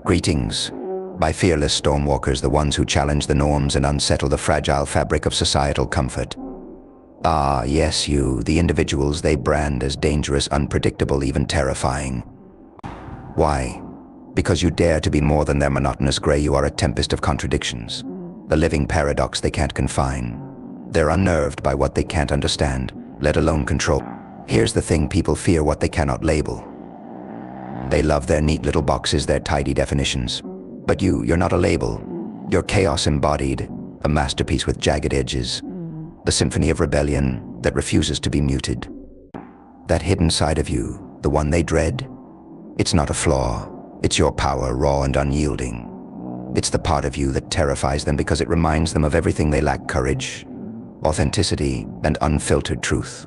Greetings, my fearless stormwalkers, the ones who challenge the norms and unsettle the fragile fabric of societal comfort. Ah, yes, you, the individuals they brand as dangerous, unpredictable, even terrifying. Why? Because you dare to be more than their monotonous gray. You are a tempest of contradictions, the living paradox they can't confine. They're unnerved by what they can't understand, let alone control. Here's the thing: people fear what they cannot label. They love their neat little boxes, their tidy definitions. But you're not a label. You're chaos embodied, a masterpiece with jagged edges, the symphony of rebellion that refuses to be muted. That hidden side of you, the one they dread, it's not a flaw. It's your power, raw and unyielding. It's the part of you that terrifies them because it reminds them of everything they lack: courage, authenticity, and unfiltered truth.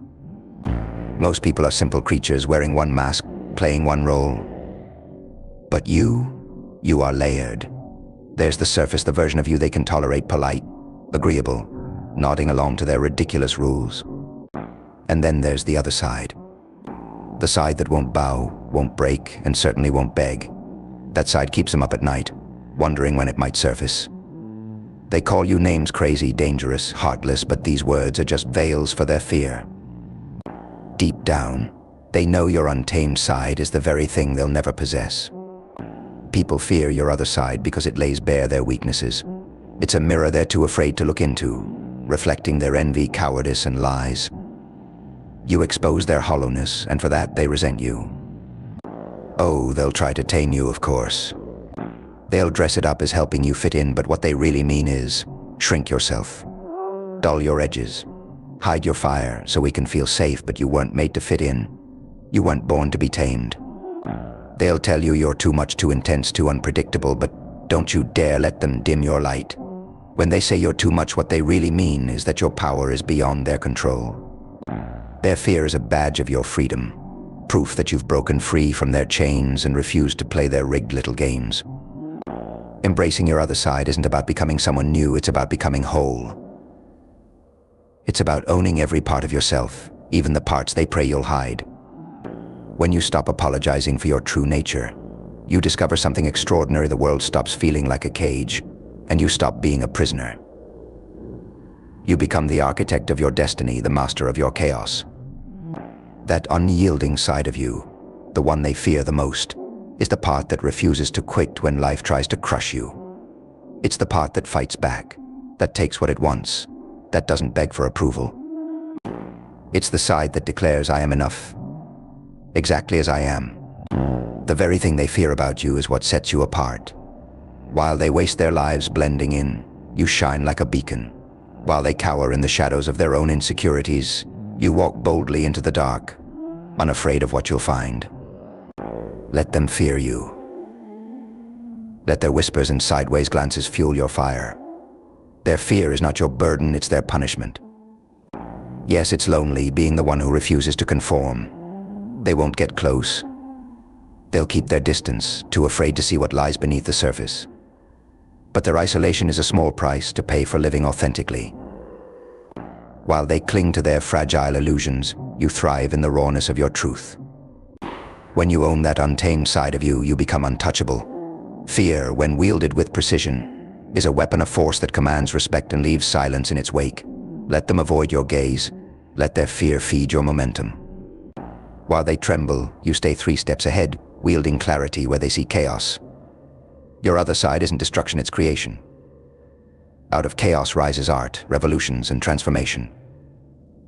Most people are simple creatures wearing one mask, playing one role. But you are layered. There's the surface, the version of you they can tolerate, polite, agreeable, nodding along to their ridiculous rules. And then there's the other side. The side that won't bow, won't break, and certainly won't beg. That side keeps them up at night, wondering when it might surface. They call you names: crazy, dangerous, heartless, but these words are just veils for their fear. Deep down, they know your untamed side is the very thing they'll never possess. People fear your other side because it lays bare their weaknesses. It's a mirror they're too afraid to look into, reflecting their envy, cowardice, and lies. You expose their hollowness, and for that they resent you. Oh, they'll try to tame you, of course. They'll dress it up as helping you fit in, but what they really mean is shrink yourself, dull your edges, hide your fire so we can feel safe, but you weren't made to fit in. You weren't born to be tamed. They'll tell you you're too much, too intense, too unpredictable, but don't you dare let them dim your light. When they say you're too much, what they really mean is that your power is beyond their control. Their fear is a badge of your freedom, proof that you've broken free from their chains and refused to play their rigged little games. Embracing your other side isn't about becoming someone new, it's about becoming whole. It's about owning every part of yourself, even the parts they pray you'll hide. When you stop apologizing for your true nature, you discover something extraordinary. The world stops feeling like a cage, and you stop being a prisoner. You become the architect of your destiny, the master of your chaos. That unyielding side of you, the one they fear the most, is the part that refuses to quit when life tries to crush you. It's the part that fights back, that takes what it wants, that doesn't beg for approval. It's the side that declares, I am enough, exactly as I am. The very thing they fear about you is what sets you apart. While they waste their lives blending in, you shine like a beacon. While they cower in the shadows of their own insecurities, you walk boldly into the dark, unafraid of what you'll find. Let them fear you. Let their whispers and sideways glances fuel your fire. Their fear is not your burden, it's their punishment. Yes, it's lonely being the one who refuses to conform. They won't get close. They'll keep their distance, too afraid to see what lies beneath the surface. But their isolation is a small price to pay for living authentically. While they cling to their fragile illusions, you thrive in the rawness of your truth. When you own that untamed side of you, you become untouchable. Fear, when wielded with precision, is a weapon of force that commands respect and leaves silence in its wake. Let them avoid your gaze. Let their fear feed your momentum. While they tremble, you stay 3 steps ahead, wielding clarity where they see chaos. Your other side isn't destruction, it's creation. Out of chaos rises art, revolutions, and transformation.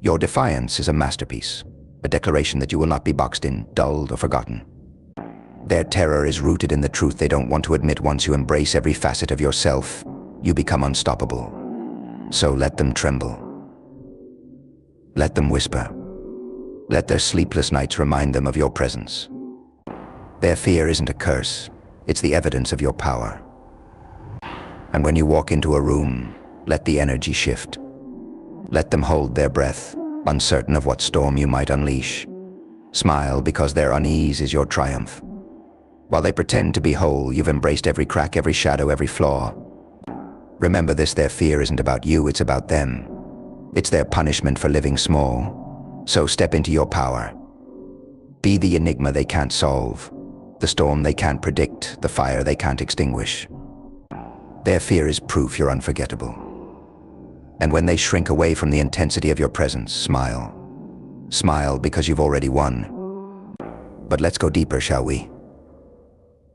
Your defiance is a masterpiece, a declaration that you will not be boxed in, dulled, or forgotten. Their terror is rooted in the truth they don't want to admit. Once you embrace every facet of yourself, you become unstoppable. So let them tremble. Let them whisper. Let their sleepless nights remind them of your presence. Their fear isn't a curse, it's the evidence of your power. And when you walk into a room, let the energy shift. Let them hold their breath, uncertain of what storm you might unleash. Smile because their unease is your triumph. While they pretend to be whole, you've embraced every crack, every shadow, every flaw. Remember this: their fear isn't about you, it's about them. It's their punishment for living small. So step into your power. Be the enigma they can't solve. The storm they can't predict, the fire they can't extinguish. Their fear is proof you're unforgettable. And when they shrink away from the intensity of your presence, smile. Smile because you've already won. But let's go deeper, shall we?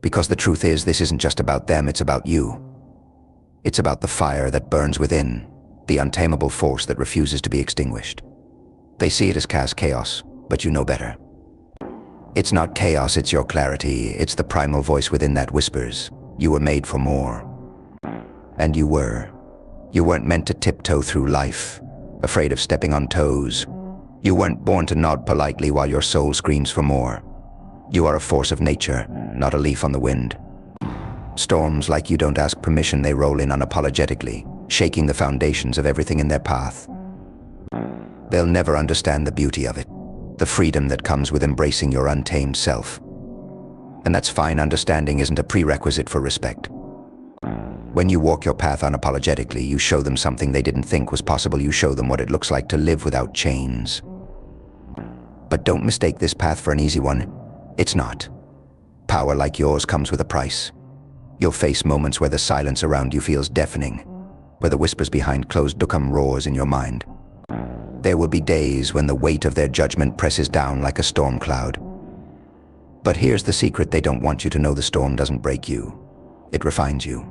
Because the truth is, this isn't just about them, it's about you. It's about the fire that burns within, the untamable force that refuses to be extinguished. They see it as chaos, but you know better. It's not chaos, it's your clarity. It's the primal voice within that whispers, you were made for more. And you were. You weren't meant to tiptoe through life, afraid of stepping on toes. You weren't born to nod politely while your soul screams for more. You are a force of nature, not a leaf on the wind. Storms like you don't ask permission, they roll in unapologetically, shaking the foundations of everything in their path. They'll never understand the beauty of it, the freedom that comes with embracing your untamed self. And that's fine. Understanding isn't a prerequisite for respect. When you walk your path unapologetically, you show them something they didn't think was possible. You show them what it looks like to live without chains. But don't mistake this path for an easy one. It's not. Power like yours comes with a price. You'll face moments where the silence around you feels deafening, where the whispers behind closed doors become roars in your mind. There will be days when the weight of their judgment presses down like a storm cloud. But here's the secret: they don't want you to know the storm doesn't break you. It refines you.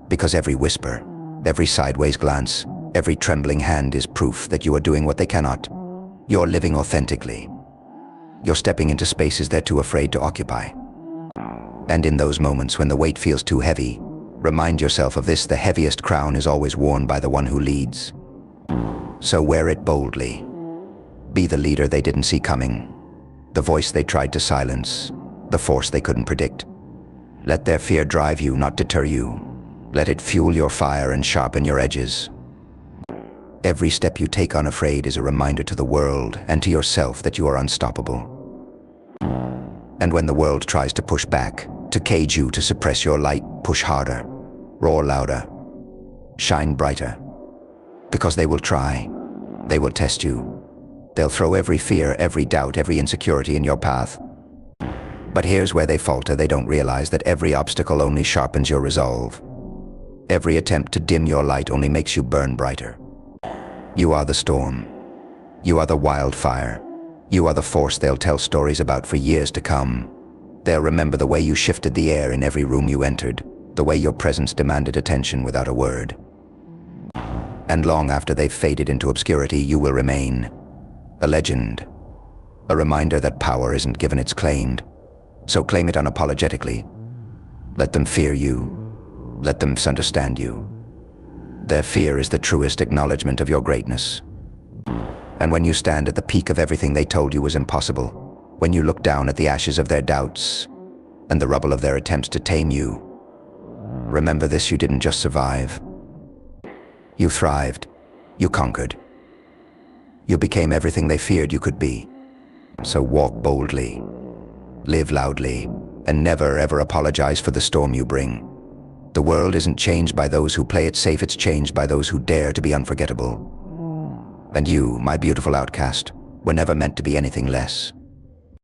Because every whisper, every sideways glance, every trembling hand is proof that you are doing what they cannot. You're living authentically. You're stepping into spaces they're too afraid to occupy. And in those moments when the weight feels too heavy, remind yourself of this: the heaviest crown is always worn by the one who leads. So wear it boldly. Be the leader they didn't see coming, the voice they tried to silence, the force they couldn't predict. Let their fear drive you, not deter you. Let it fuel your fire and sharpen your edges. Every step you take unafraid is a reminder to the world and to yourself that you are unstoppable. And when the world tries to push back, to cage you, to suppress your light, push harder, roar louder, shine brighter. Because they will try, they will test you. They'll throw every fear, every doubt, every insecurity in your path. But here's where they falter: they don't realize that every obstacle only sharpens your resolve. Every attempt to dim your light only makes you burn brighter. You are the storm. You are the wildfire. You are the force they'll tell stories about for years to come. They'll remember the way you shifted the air in every room you entered, the way your presence demanded attention without a word. And long after they've faded into obscurity, you will remain a legend, a reminder that power isn't given, it's claimed. So claim it unapologetically. Let them fear you. Let them misunderstand you. Their fear is the truest acknowledgement of your greatness. And when you stand at the peak of everything they told you was impossible, when you look down at the ashes of their doubts and the rubble of their attempts to tame you, remember this: you didn't just survive. You thrived. You conquered. You became everything they feared you could be. So walk boldly, live loudly, and never ever apologize for the storm you bring. The world isn't changed by those who play it safe, it's changed by those who dare to be unforgettable. And you, my beautiful outcast, were never meant to be anything less.